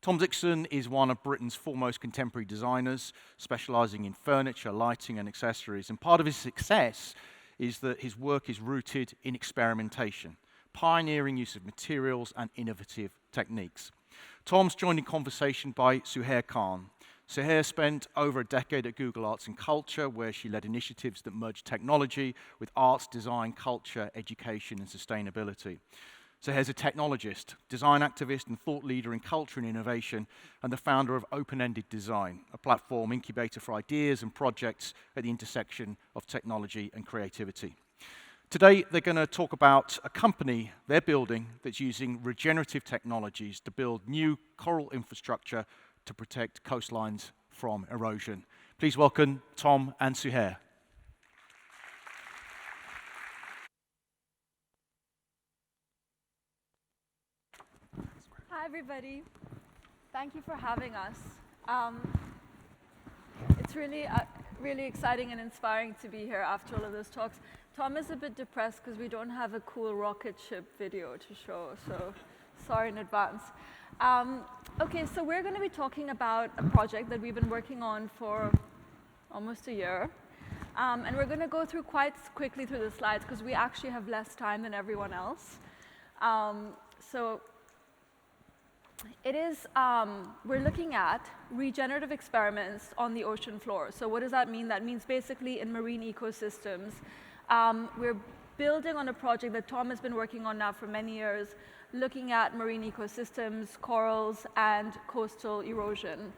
Tom Dixon is one of Britain's foremost contemporary designers, specializing in furniture, lighting, and accessories. And part of his success is that his work is rooted in experimentation, pioneering use of materials and innovative techniques. Tom's joined in conversation by Suhair Khan. Suhair spent over a decade at Google Arts and Culture, where she led initiatives that merged technology with arts, design, culture, education, and sustainability. Suhair's a technologist, design activist, and thought leader in culture and innovation, and the founder of Open-Ended Design, a platform incubator for ideas and projects at the intersection of technology and creativity. Today, they're going to talk about a company they're building that's using regenerative technologies to build new coral infrastructure to protect coastlines from erosion. Please welcome Tom and Suhair. Hi, everybody. Thank you for having us. It's really exciting and inspiring to be here after all of those talks. Tom is a bit depressed because we don't have a cool rocket ship video to show, so sorry in advance. Okay, so we're going to be talking about a project that we've been working on for almost a year. And we're going to go through quite quickly through the slides because we actually have less time than everyone else. We're looking at regenerative experiments on the ocean floor. So what does that mean? That means basically in marine ecosystems. We're building on a project that Tom has been working on now for many years, looking at marine ecosystems, corals, and coastal erosion.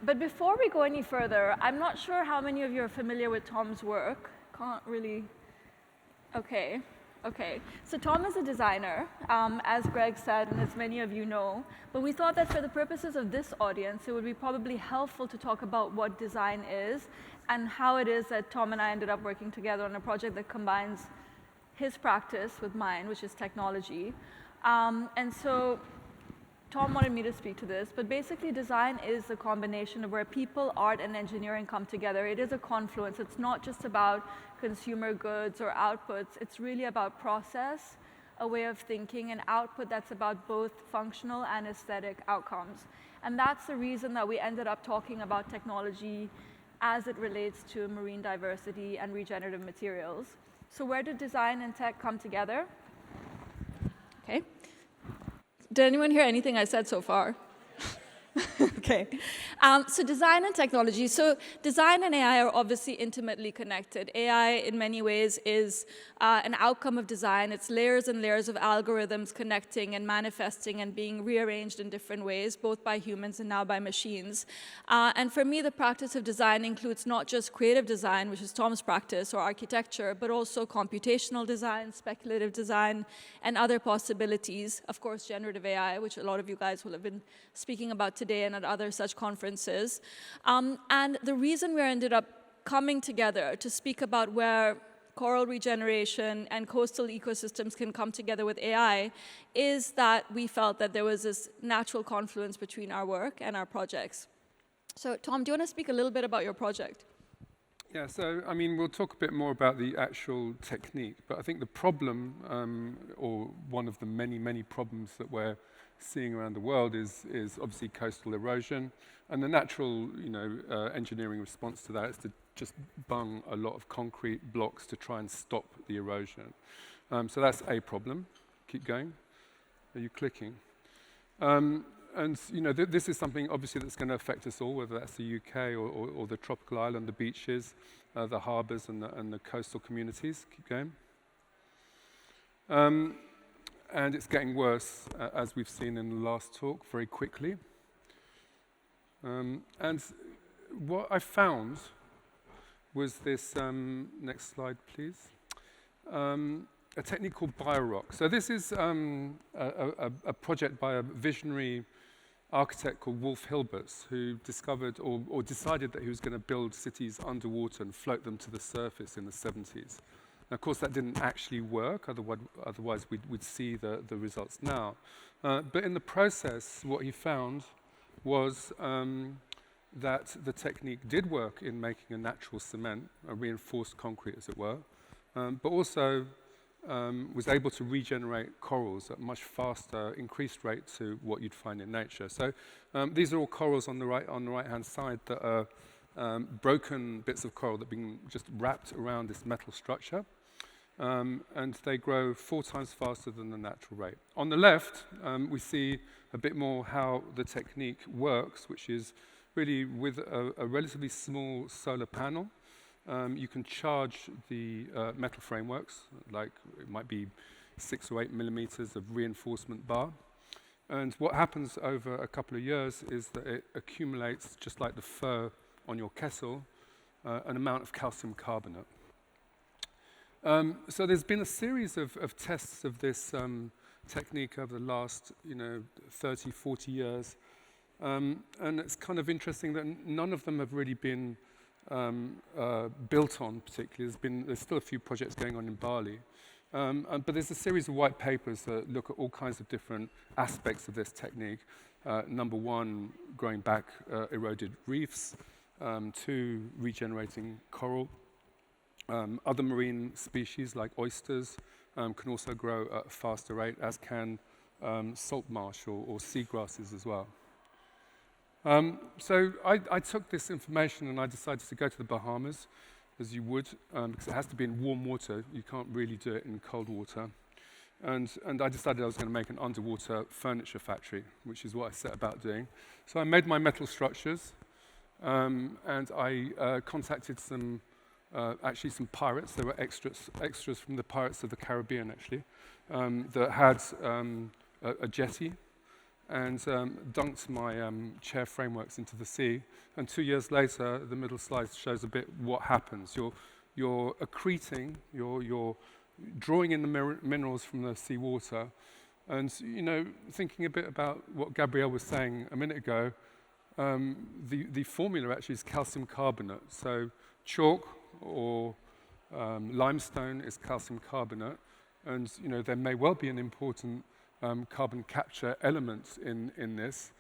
But before we go any further, I'm not sure how many of you are familiar with Tom's work. Can't really. Okay, so Tom is a designer, as Greg said, and as many of you know, but we thought that for the purposes of this audience, it would be probably helpful to talk about what design is and how it is that Tom and I ended up working together on a project that combines his practice with mine, which is technology. And so Tom wanted me to speak to this, but basically design is a combination of where people, art, and engineering come together. It is a confluence. It's not just about consumer goods or outputs. It's really about process, a way of thinking, and output that's about both functional and aesthetic outcomes. And that's the reason that we ended up talking about technology as it relates to marine diversity and regenerative materials. So where did design and tech come together? Okay. Did anyone hear anything I said so far? Okay. So design and technology. So design and AI are obviously intimately connected. AI, in many ways, is an outcome of design. It's layers and layers of algorithms connecting and manifesting and being rearranged in different ways, both by humans and now by machines. And for me, the practice of design includes not just creative design, which is Tom's practice, or architecture, but also computational design, speculative design, and other possibilities. Of course, generative AI, which a lot of you guys will have been speaking about today and at other such conferences. And the reason we ended up coming together to speak about where coral regeneration and coastal ecosystems can come together with AI is that we felt that there was this natural confluence between our work and our projects. So Tom, do you want to speak a little bit about your project? Yeah, so I mean, we'll talk a bit more about the actual technique, but I think the problem, or one of the many problems that we're seeing around the world is obviously coastal erosion, and the natural, engineering response to that is to just bung a lot of concrete blocks to try and stop the erosion. So that's a problem. Keep going. Are you clicking? And this is something obviously that's going to affect us all, whether that's the UK or the tropical island, the beaches, the harbours, and the coastal communities. Keep going. And it's getting worse, as we've seen in the last talk, very quickly. And what I found was this, next slide, please, a technique called BioRock. So this is a project by a visionary architect called Wolf Hilberts, who discovered or decided that he was going to build cities underwater and float them to the surface in the 70s. Now, of course, that didn't actually work, otherwise we'd see the results now. But in the process, what he found was that the technique did work in making a natural cement, a reinforced concrete, as it were, but also was able to regenerate corals at a much faster, increased rate to what you'd find in nature. So these are all corals on the right-hand side that are broken bits of coral that have been just wrapped around this metal structure. And they grow 4 times faster than the natural rate. On the left, we see a bit more how the technique works, which is really with a relatively small solar panel. You can charge the metal frameworks, like it might be 6 or 8 millimeters of reinforcement bar. And what happens over a couple of years is that it accumulates, just like the fur on your kettle, an amount of calcium carbonate. So there's been a series of tests of this technique over the last 30, 40 years. And it's kind of interesting that none of them have really been built on particularly. There's still a few projects going on in Bali. But there's a series of white papers that look at all kinds of different aspects of this technique. Number 1, growing back eroded reefs. 2, regenerating coral. Other marine species like oysters can also grow at a faster rate, as can salt marsh or seagrasses as well. So I took this information and I decided to go to the Bahamas, as you would, because it has to be in warm water. You can't really do it in cold water. And I decided I was going to make an underwater furniture factory, which is what I set about doing. So I made my metal structures, and I contacted some pirates. There were extras from the Pirates of the Caribbean, actually, that had a jetty, and dunked my chair frameworks into the sea. And 2 years later, the middle slide shows a bit what happens. You're accreting, you're drawing in the minerals from the seawater. And, thinking a bit about what Gabrielle was saying a minute ago, the formula actually is calcium carbonate. So chalk or limestone is calcium carbonate. And, there may well be an important carbon capture element in this,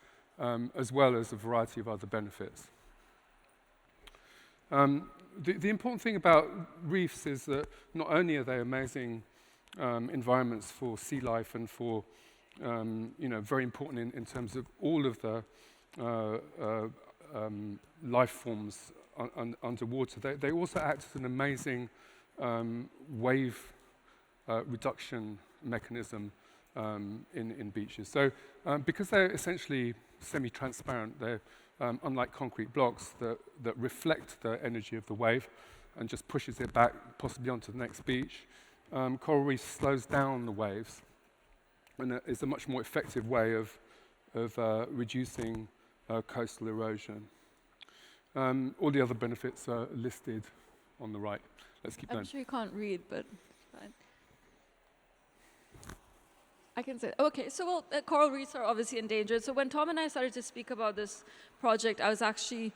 as well as a variety of other benefits. The important thing about reefs is that not only are they amazing environments for sea life and for, very important in terms of all of the life forms underwater, they also act as an amazing wave reduction mechanism in beaches. So because they're essentially semi-transparent, they're unlike concrete blocks that reflect the energy of the wave and just pushes it back, possibly onto the next beach. Coral reef slows down the waves, and it's a much more effective way of reducing coastal erosion. All the other benefits are listed on the right. Let's keep going. I'm sure you can't read, but it's fine. I can say, okay, so coral reefs are obviously endangered. So when Tom and I started to speak about this project, I was actually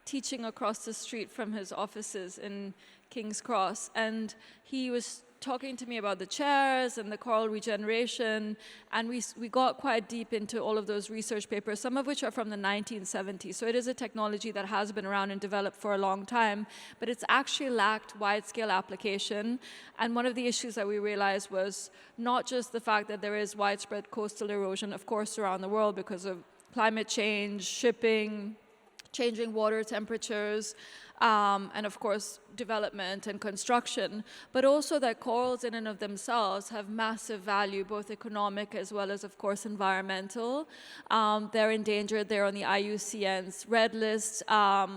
teaching across the street from his offices in King's Cross, and he was talking to me about the chairs and the coral regeneration, and we got quite deep into all of those research papers, some of which are from the 1970s. So it is a technology that has been around and developed for a long time, but it's actually lacked wide-scale application. And one of the issues that we realized was not just the fact that there is widespread coastal erosion, of course, around the world because of climate change, shipping, changing water temperatures, and of course development and construction, but also that corals in and of themselves have massive value, both economic as well as of course environmental. They're endangered, they're on the IUCN's red list,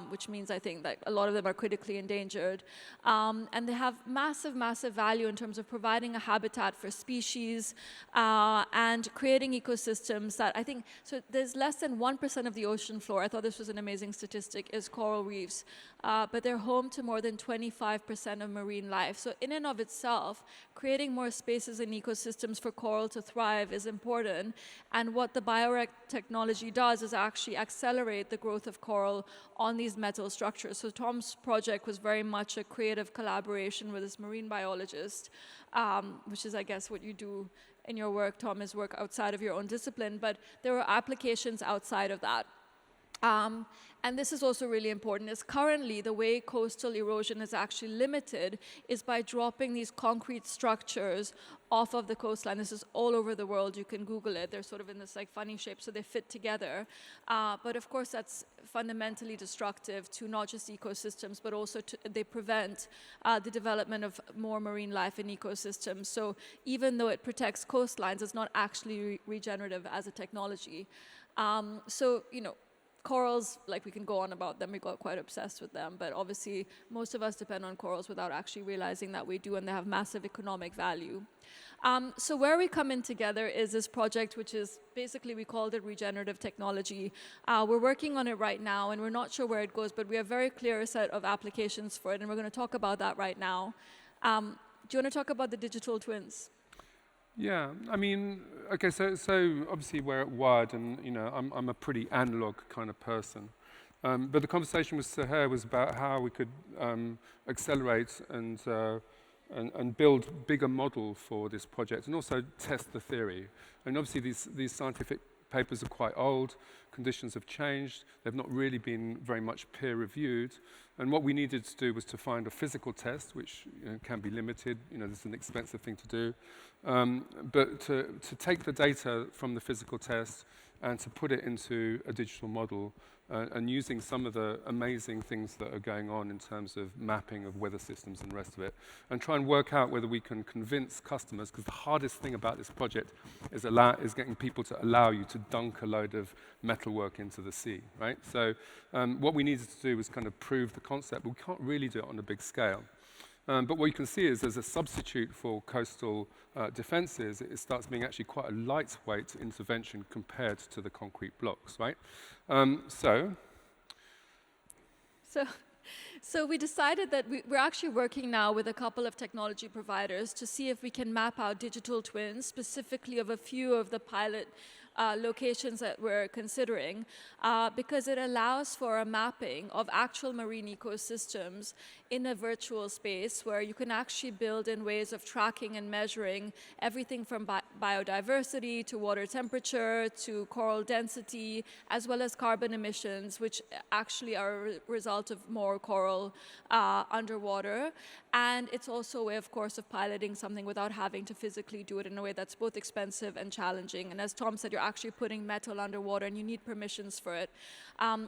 which means I think that a lot of them are critically endangered. And they have massive, massive value in terms of providing a habitat for species and creating ecosystems that I think, so there's less than 1% of the ocean floor, I thought this was an amazing statistic, is coral reefs. But they're home to more than 25% of marine life. So in and of itself, creating more spaces and ecosystems for coral to thrive is important. And what the BioRec technology does is actually accelerate the growth of coral on these metal structures. So Tom's project was very much a creative collaboration with this marine biologist, which is, I guess, what you do in your work, Tom, is work outside of your own discipline. But there were applications outside of that. And this is also really important, is currently the way coastal erosion is actually limited is by dropping these concrete structures off of the coastline. This is all over the world. You can Google it. They're sort of in this like funny shape, so they fit together. But of course, that's fundamentally destructive to not just ecosystems, but also they prevent the development of more marine life in ecosystems. So even though it protects coastlines, it's not actually regenerative as a technology. So, you know, corals, like we can go on about them, we got quite obsessed with them, but obviously most of us depend on corals without actually realizing that we do, and they have massive economic value. So where we come in together is this project, which is basically, we called it regenerative technology. We're working on it right now, and we're not sure where it goes, but we have a very clear set of applications for it, and we're going to talk about that right now. Do you want to talk about the digital twins? Yeah, I mean, okay, so obviously we're at WIRED, and you know, I'm a pretty analog kind of person. But the conversation with Suhair was about how we could accelerate and build bigger model for this project, and also test the theory. And obviously these scientific papers are quite old, conditions have changed, they've not really been very much peer reviewed, and what we needed to do was to find a physical test, which can be limited, this is an expensive thing to do, but to take the data from the physical test and to put it into a digital model, and using some of the amazing things that are going on in terms of mapping of weather systems and the rest of it, and try and work out whether we can convince customers, because the hardest thing about this project is getting people to allow you to dunk a load of metalwork into the sea, right? So what we needed to do was kind of prove the concept, but we can't really do it on a big scale. But what you can see is as a substitute for coastal defences, it starts being actually quite a lightweight intervention compared to the concrete blocks, right? So we decided that we're actually working now with a couple of technology providers to see if we can map out digital twins, specifically of a few of the pilot locations that we're considering, because it allows for a mapping of actual marine ecosystems in a virtual space where you can actually build in ways of tracking and measuring everything from biodiversity to water temperature to coral density, as well as carbon emissions, which actually are a result of more coral underwater. And it's also a way, of course, of piloting something without having to physically do it in a way that's both expensive and challenging. And as Tom said, you're actually putting metal underwater and you need permissions for it.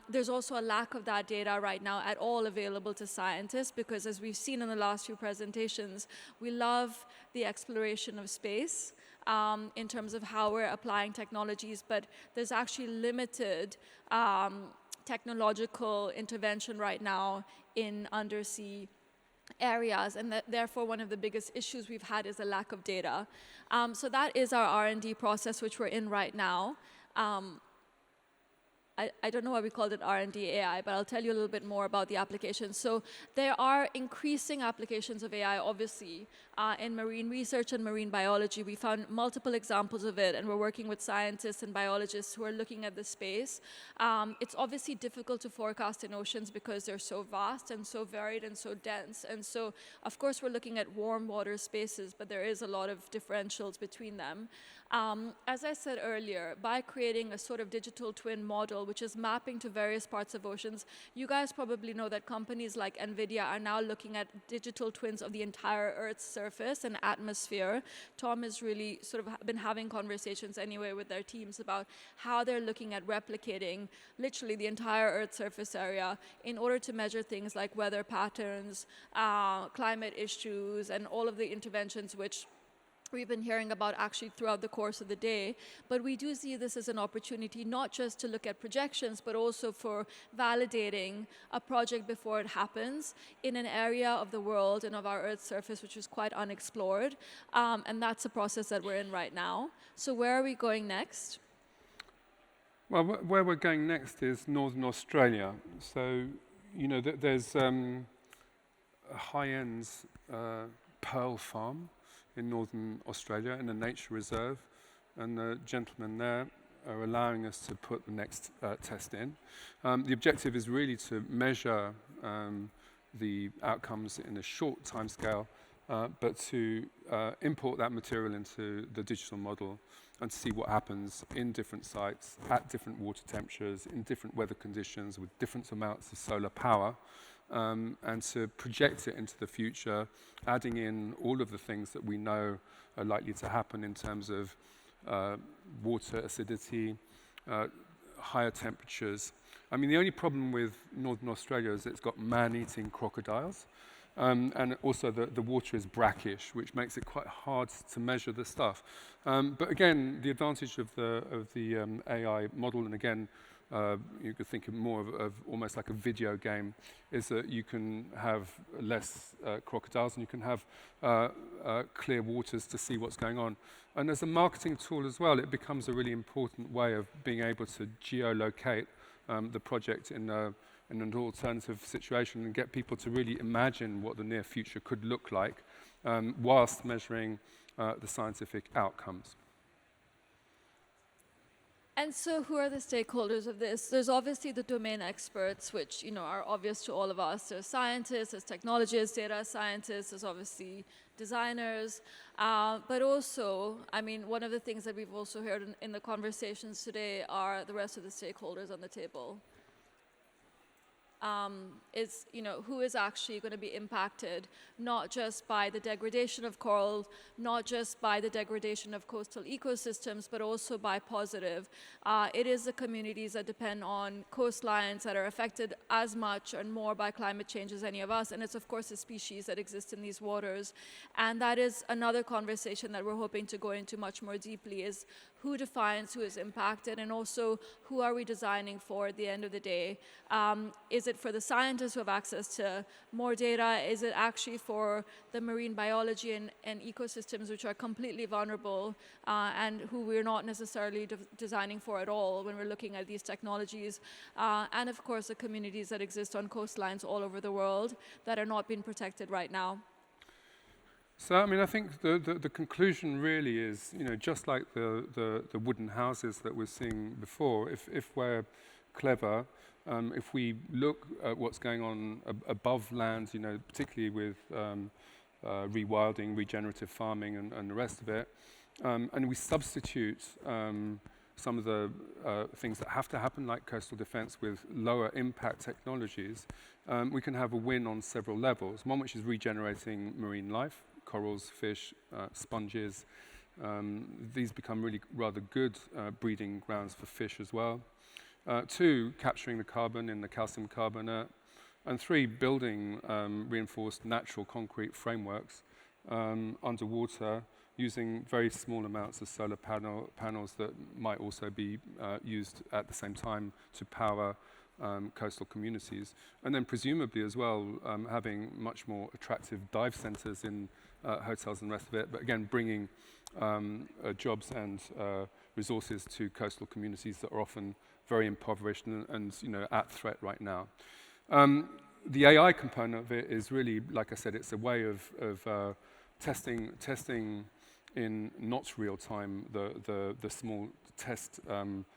There's also a lack of that data right now at all available to scientists, because as we've seen in the last few presentations, we love the exploration of space in terms of how we're applying technologies, but there's actually limited technological intervention right now in undersea areas, and therefore one of the biggest issues we've had is a lack of data. So that is our R&D process, which we're in right now. I don't know why we called it R&D AI, but I'll tell you a little bit more about the applications. So there are increasing applications of AI, obviously, in marine research and marine biology. We found multiple examples of it, and we're working with scientists and biologists who are looking at this space. It's obviously difficult to forecast in oceans because they're so vast and so varied and so dense. And so, of course, we're looking at warm water spaces, but there is a lot of differentials between them. As I said earlier, by creating a sort of digital twin model, which is mapping to various parts of oceans, you guys probably know that companies like NVIDIA are now looking at digital twins of the entire Earth's surface and atmosphere. Tom has really sort of been having conversations anyway with their teams about how they're looking at replicating literally the entire Earth's surface area in order to measure things like weather patterns, climate issues, and all of the interventions which we've been hearing about actually throughout the course of the day. But we do see this as an opportunity not just to look at projections, but also for validating a project before it happens in an area of the world and of our Earth's surface which is quite unexplored. And that's a process that we're in right now. So where are we going next? Well, where we're going next is Northern Australia. So, there's a high-end pearl farm in Northern Australia in a nature reserve, and the gentlemen there are allowing us to put the next test in. The objective is really to measure the outcomes in a short timescale but to import that material into the digital model and to see what happens in different sites, at different water temperatures, in different weather conditions, with different amounts of solar power, and to project it into the future, adding in all of the things that we know are likely to happen in terms of water acidity, higher temperatures. I mean, the only problem with Northern Australia is it's got man-eating crocodiles, and also the water is brackish, which makes it quite hard to measure the stuff. But again, the advantage of the AI model, and again, you could think of more of almost like a video game, is that you can have less crocodiles and you can have clear waters to see what's going on. And as a marketing tool as well, it becomes a really important way of being able to geolocate the project in an alternative situation and get people to really imagine what the near future could look like whilst measuring the scientific outcomes. And so who are the stakeholders of this? There's obviously the domain experts, which are obvious to all of us. There's scientists, there's technologists, data scientists, there's obviously designers. But also, I mean, one of the things that we've also heard in the conversations today are the rest of the stakeholders on the table. Is who is actually going to be impacted, not just by the degradation of coral, not just by the degradation of coastal ecosystems, but also by positive. It is the communities that depend on coastlines that are affected as much and more by climate change as any of us, and it's of course the species that exist in these waters. And that is another conversation that we're hoping to go into much more deeply, is who defines who is impacted, and also who are we designing for at the end of the day? Is it for the scientists who have access to more data? Is it actually for the marine biology and ecosystems which are completely vulnerable and who we're not necessarily designing for at all when we're looking at these technologies? And of course, the communities that exist on coastlines all over the world that are not being protected right now. So, I mean, I think the conclusion really is, just like the wooden houses that we're seeing before, if we're clever, if we look at what's going on above land, particularly with rewilding, regenerative farming and the rest of it, and we substitute some of the things that have to happen, like coastal defense, with lower impact technologies, we can have a win on several levels. One which is regenerating marine life, corals, fish, sponges. These become really rather good breeding grounds for fish as well. 2, capturing the carbon in the calcium carbonate. And 3, building reinforced natural concrete frameworks underwater using very small amounts of solar panels that might also be used at the same time to power coastal communities. And then presumably as well, having much more attractive dive centers in hotels and the rest of it, but again, bringing jobs and resources to coastal communities that are often very impoverished and at threat right now. The AI component of it is really, like I said, it's a way of testing in not real time the small test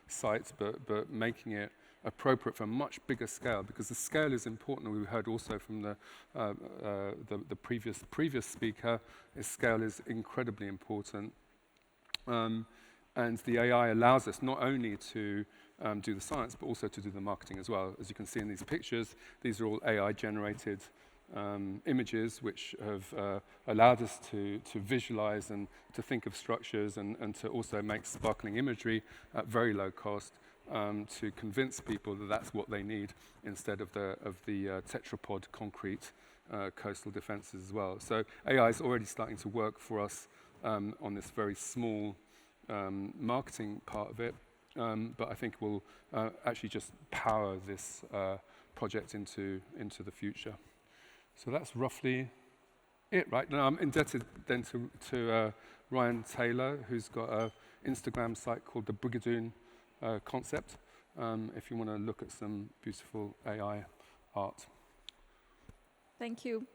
sites, but making it appropriate for a much bigger scale, because the scale is important. We heard also from the previous speaker, scale is incredibly important. And the AI allows us not only to do the science, but also to do the marketing as well. As you can see in these pictures, these are all AI-generated images which have allowed us to visualize and to think of structures and to also make sparkling imagery at very low cost to convince people that that's what they need instead of the tetrapod concrete coastal defenses as well. So AI is already starting to work for us on this very small marketing part of it, but I think will actually just power this project into the future. So that's roughly it, right? Now I'm indebted then to Ryan Taylor, who's got an Instagram site called the Brigadoon Concept, if you want to look at some beautiful AI art. Thank you.